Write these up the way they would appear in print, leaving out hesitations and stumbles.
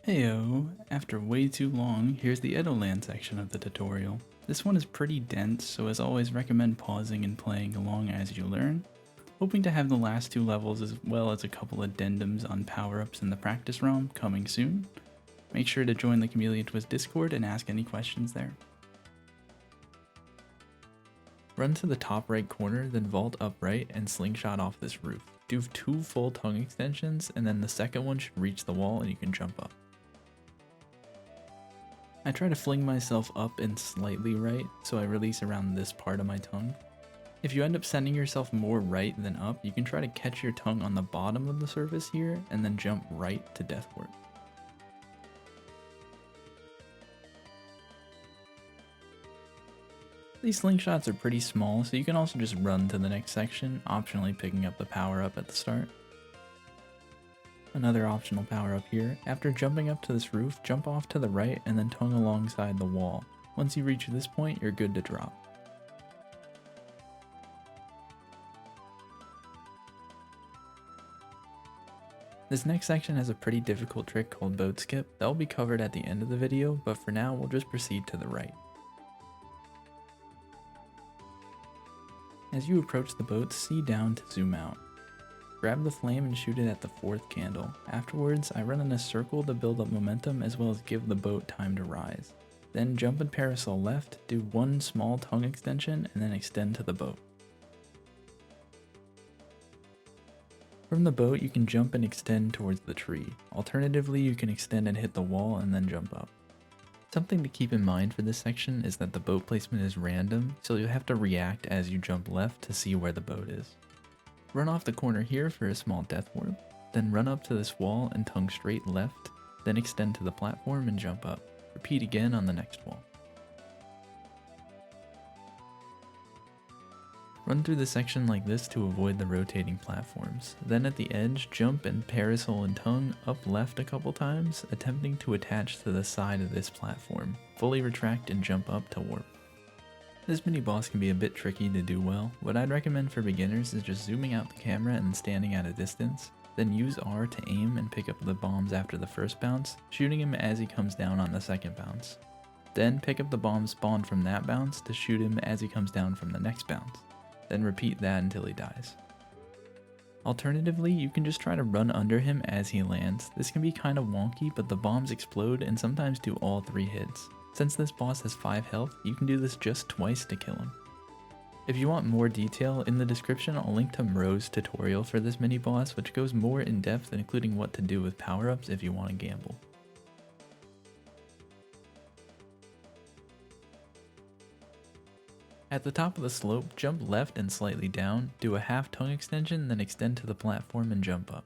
Heyo, after way too long, here's the Edo Land section of the tutorial. This one is pretty dense, so as always recommend pausing and playing along as you learn. Hoping to have the last two levels as well as a couple addendums on power-ups in the practice realm coming soon. Make sure to join the Chameleon Discord and ask any questions there. Run to the top right corner, then vault up right and slingshot off this roof. Do 2 full tongue extensions, and then the second one should reach the wall and you can jump up. I try to fling myself up and slightly right, so I release around this part of my tongue. If you end up sending yourself more right than up, you can try to catch your tongue on the bottom of the surface here, and then jump right to deathward. These slingshots are pretty small, so you can also just run to the next section, optionally picking up the power up at the start. Another optional power up here, after jumping up to this roof, jump off to the right and then tongue alongside the wall. Once you reach this point, you're good to drop. This next section has a pretty difficult trick called boat skip that will be covered at the end of the video, but for now we'll just proceed to the right. As you approach the boat, see down to zoom out. Grab the flame and shoot it at the 4th candle. Afterwards, I run in a circle to build up momentum as well as give the boat time to rise. Then jump and parasol left, do 1 small tongue extension, and then extend to the boat. From the boat, you can jump and extend towards the tree. Alternatively, you can extend and hit the wall and then jump up. Something to keep in mind for this section is that the boat placement is random, so you'll have to react as you jump left to see where the boat is. Run off the corner here for a small death warp, then run up to this wall and tongue straight left, then extend to the platform and jump up. Repeat again on the next wall. Run through the section like this to avoid the rotating platforms. Then at the edge, jump and parasol and tongue up left a couple times, attempting to attach to the side of this platform. Fully retract and jump up to warp. This mini boss can be a bit tricky to do well. What I'd recommend for beginners is just zooming out the camera and standing at a distance, then use R to aim and pick up the bombs after the first bounce, shooting him as he comes down on the second bounce. Then pick up the bombs spawned from that bounce to shoot him as he comes down from the next bounce. Then repeat that until he dies. Alternatively, you can just try to run under him as he lands. This can be kind of wonky, but the bombs explode and sometimes do all 3 hits. Since this boss has 5 health, you can do this just twice to kill him. If you want more detail, in the description I'll link to Mro's tutorial for this mini boss, which goes more in depth, including what to do with power-ups if you want to gamble. At the top of the slope, jump left and slightly down, do a half tongue extension, then extend to the platform and jump up.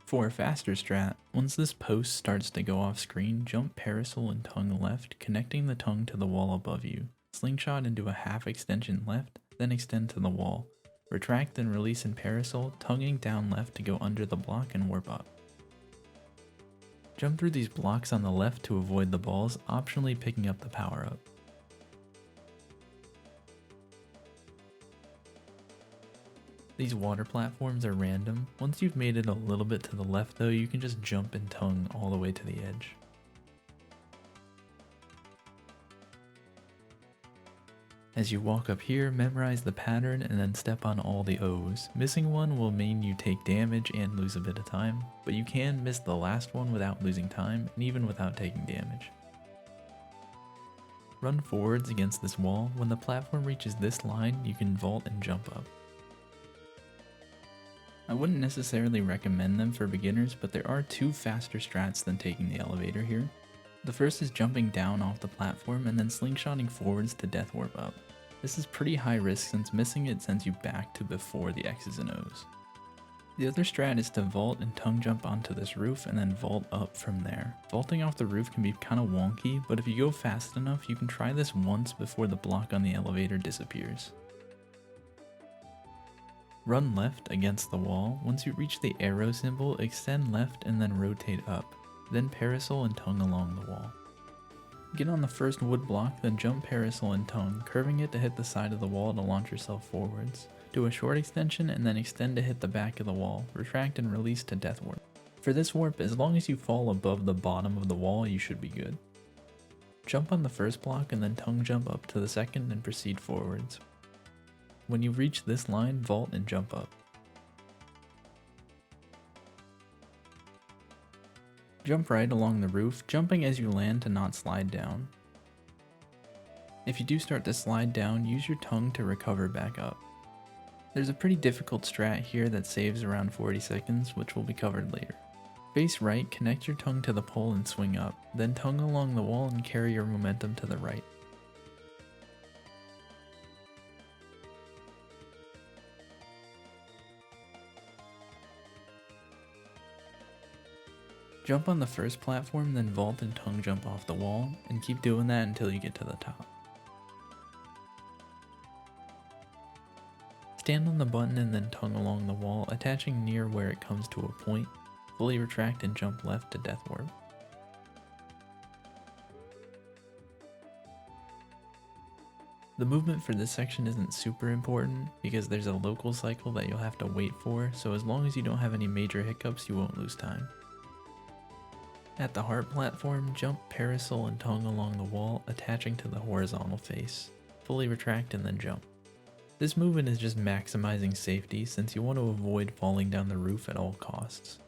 For a faster strat, once this post starts to go off screen, jump parasol and tongue left, connecting the tongue to the wall above you. Slingshot and do a half extension left, then extend to the wall. Retract and release in parasol, tonguing down left to go under the block and warp up. Jump through these blocks on the left to avoid the balls, optionally picking up the power up. These water platforms are random. Once you've made it a little bit to the left though, you can just jump and tongue all the way to the edge. As you walk up here, memorize the pattern and then step on all the O's. Missing one will mean you take damage and lose a bit of time, but you can miss the last one without losing time and even without taking damage. Run forwards against this wall. When the platform reaches this line, you can vault and jump up. I wouldn't necessarily recommend them for beginners, but there are 2 faster strats than taking the elevator here. The first is jumping down off the platform and then slingshotting forwards to death warp up. This is pretty high risk since missing it sends you back to before the X's and O's. The other strat is to vault and tongue jump onto this roof and then vault up from there. Vaulting off the roof can be kinda wonky, but if you go fast enough, you can try this once before the block on the elevator disappears. Run left against the wall. Once you reach the arrow symbol, extend left and then rotate up. Then parasol and tongue along the wall. Get on the first wood block, then jump parasol and tongue, curving it to hit the side of the wall to launch yourself forwards. Do a short extension and then extend to hit the back of the wall. Retract and release to death warp. For this warp, as long as you fall above the bottom of the wall, you should be good. Jump on the first block and then tongue jump up to the second and proceed forwards. When you reach this line, vault and jump up. Jump right along the roof, jumping as you land to not slide down. If you do start to slide down, use your tongue to recover back up. There's a pretty difficult strat here that saves around 40 seconds, which will be covered later. Face right, connect your tongue to the pole and swing up, then tongue along the wall and carry your momentum to the right. Jump on the first platform, then vault and tongue jump off the wall, and keep doing that until you get to the top. Stand on the button and then tongue along the wall, attaching near where it comes to a point. Fully retract and jump left to death warp. The movement for this section isn't super important because there's a local cycle that you'll have to wait for, so as long as you don't have any major hiccups, you won't lose time. At the heart platform, jump parasol and tongue along the wall, attaching to the horizontal face. Fully retract and then jump. This movement is just maximizing safety since you want to avoid falling down the roof at all costs.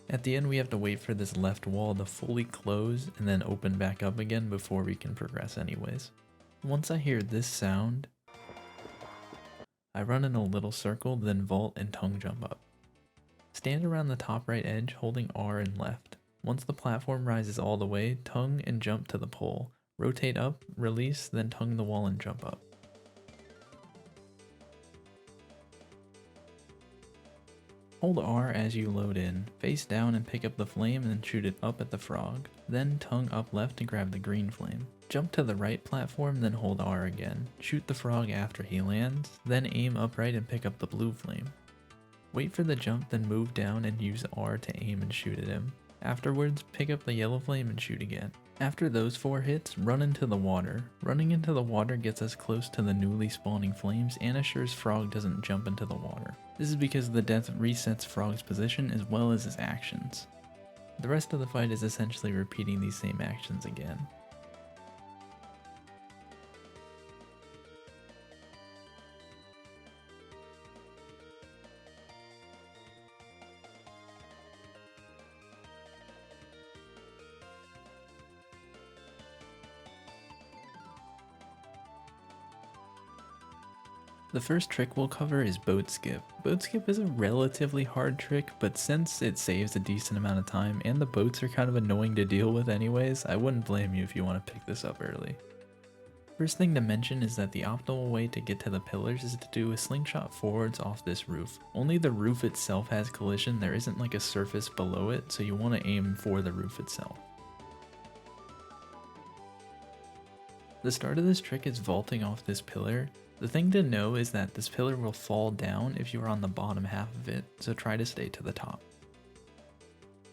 At the end, we have to wait for this left wall to fully close and then open back up again before we can progress anyways. Once I hear this sound, I run in a little circle, then vault and tongue jump up. Stand around the top right edge holding R and left. Once the platform rises all the way, tongue and jump to the pole. Rotate up, release, then tongue the wall and jump up. Hold R as you load in, face down and pick up the flame and then shoot it up at the frog. Then tongue up left to grab the green flame. Jump to the right platform, then hold R again. Shoot the frog after he lands, then aim upright and pick up the blue flame. Wait for the jump, then move down and use R to aim and shoot at him. Afterwards, pick up the yellow flame and shoot again. After those 4 hits, run into the water. Running into the water gets us close to the newly spawning flames and assures Frog doesn't jump into the water. This is because the death resets Frog's position as well as his actions. The rest of the fight is essentially repeating these same actions again. The first trick we'll cover is Boat Skip. Boat Skip is a relatively hard trick, but since it saves a decent amount of time and the boats are kind of annoying to deal with anyways, I wouldn't blame you if you want to pick this up early. First thing to mention is that the optimal way to get to the pillars is to do a slingshot forwards off this roof. Only the roof itself has collision, there isn't like a surface below it, so you want to aim for the roof itself. The start of this trick is vaulting off this pillar. The thing to know is that this pillar will fall down if you are on the bottom half of it, so try to stay to the top.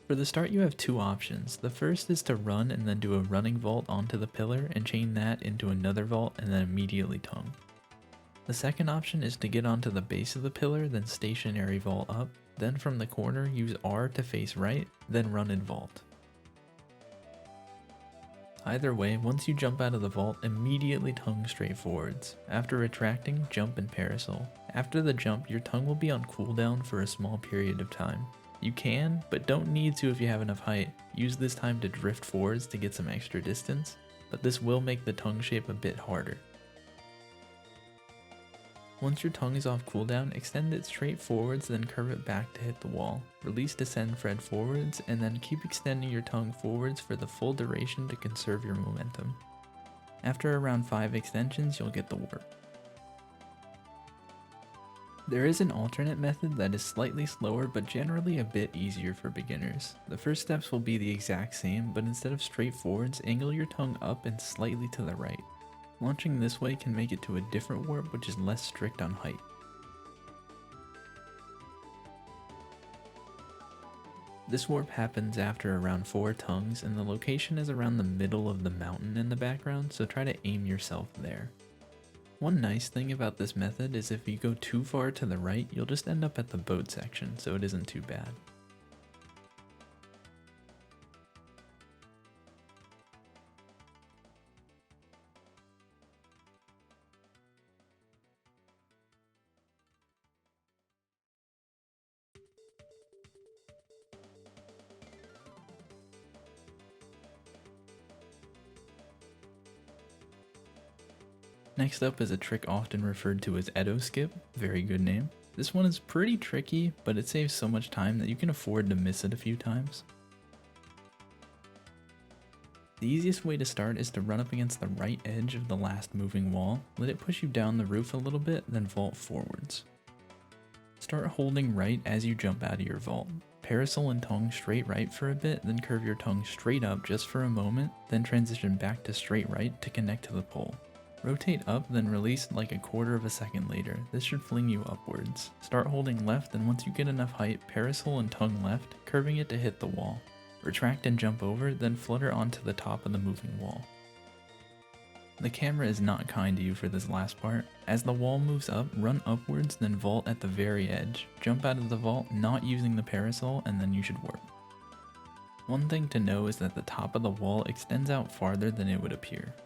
For the start you have 2 options. The first is to run and then do a running vault onto the pillar and chain that into another vault and then immediately tongue. The second option is to get onto the base of the pillar, then stationary vault up, then from the corner use R to face right, then run and vault. Either way, once you jump out of the vault, immediately tongue straight forwards. After retracting, jump and parasol. After the jump, your tongue will be on cooldown for a small period of time. You can, but don't need to if you have enough height. Use this time to drift forwards to get some extra distance, but this will make the tongue shape a bit harder. Once your tongue is off cooldown, extend it straight forwards, then curve it back to hit the wall. Release descend Fred forwards, and then keep extending your tongue forwards for the full duration to conserve your momentum. After around 5 extensions, you'll get the warp. There is an alternate method that is slightly slower but generally a bit easier for beginners. The first steps will be the exact same, but instead of straight forwards, angle your tongue up and slightly to the right. Launching this way can make it to a different warp which is less strict on height. This warp happens after around 4 tongues and the location is around the middle of the mountain in the background, so try to aim yourself there. One nice thing about this method is if you go too far to the right, you'll just end up at the boat section, so it isn't too bad. Next up is a trick often referred to as Edo Skip, very good name. This one is pretty tricky, but it saves so much time that you can afford to miss it a few times. The easiest way to start is to run up against the right edge of the last moving wall, let it push you down the roof a little bit, then vault forwards. Start holding right as you jump out of your vault. Parasol and tongue straight right for a bit, then curve your tongue straight up just for a moment, then transition back to straight right to connect to the pole. Rotate up, then release like a quarter of a second later. This should fling you upwards. Start holding left, and once you get enough height, parasol and tongue left, curving it to hit the wall. Retract and jump over, then flutter onto the top of the moving wall. The camera is not kind to you for this last part. As the wall moves up, run upwards, then vault at the very edge. Jump out of the vault, not using the parasol, and then you should warp. One thing to know is that the top of the wall extends out farther than it would appear.